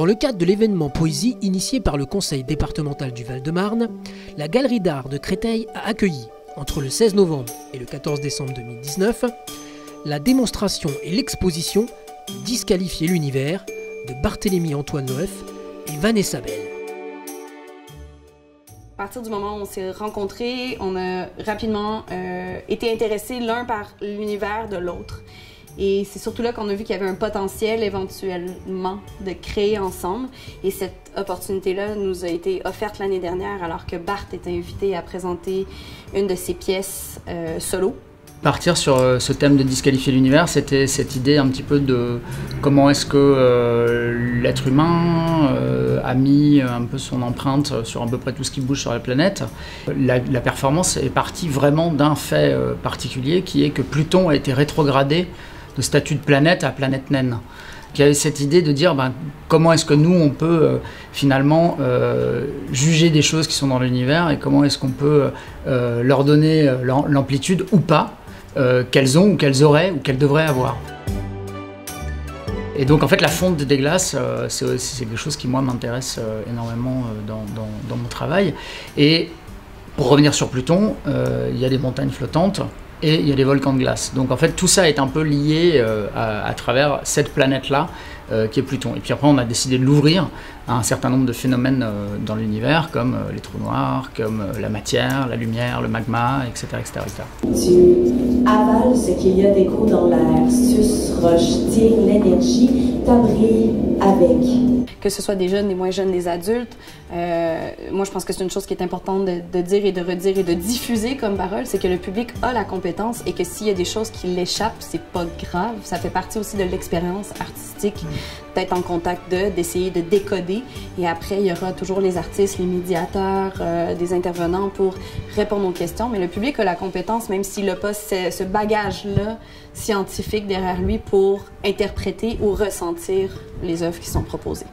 Dans le cadre de l'événement Poésie initié par le Conseil départemental du Val-de-Marne, la Galerie d'art de Créteil a accueilli, entre le 16 novembre et le 14 décembre 2019, la démonstration et l'exposition « Disqualifier l'univers » de Barthélemy Antoine Loeff et Vanessa Bell. À partir du moment où on s'est rencontrés, on a rapidement été intéressés l'un par l'univers de l'autre. Et c'est surtout là qu'on a vu qu'il y avait un potentiel éventuellement de créer ensemble. Et cette opportunité-là nous a été offerte l'année dernière alors que Barth était invité à présenter une de ses pièces solo. Partir sur ce thème de disqualifier l'univers, c'était cette idée un petit peu de comment est-ce que l'être humain a mis un peu son empreinte sur à peu près tout ce qui bouge sur la planète. La performance est partie vraiment d'un fait particulier qui est que Pluton a été rétrogradé de statut de planète à planète naine. Il y avait cette idée de dire comment est-ce que nous on peut finalement juger des choses qui sont dans l'univers et comment est-ce qu'on peut leur donner l'amplitude ou pas qu'elles ont ou qu'elles auraient ou qu'elles devraient avoir. Et donc en fait la fonte des glaces c'est quelque chose qui moi m'intéresse énormément dans mon travail. Et pour revenir sur Pluton, il y a des montagnes flottantes et il y a des volcans de glace. Donc en fait tout ça est un peu lié à travers cette planète-là qui est Pluton. Et puis après on a décidé de l'ouvrir à un certain nombre de phénomènes dans l'univers comme les trous noirs, comme la matière, la lumière, le magma, etc. etc., etc. Tu avales ce qu'il y a d'écho dans l'air, suce, roche, tire l'énergie, t'abrille avec. Que ce soit des jeunes, des moins jeunes, des adultes, moi je pense que c'est une chose qui est importante de dire et de redire et de diffuser comme parole, c'est que le public a la compétence et que s'il y a des choses qui l'échappent, c'est pas grave. Ça fait partie aussi de l'expérience artistique, d'être en contact d'essayer de décoder. Et après, il y aura toujours les artistes, les médiateurs, des intervenants pour répondre aux questions. Mais le public a la compétence, même s'il n'a pas ce bagage-là scientifique derrière lui pour interpréter ou ressentir les œuvres qui sont proposées.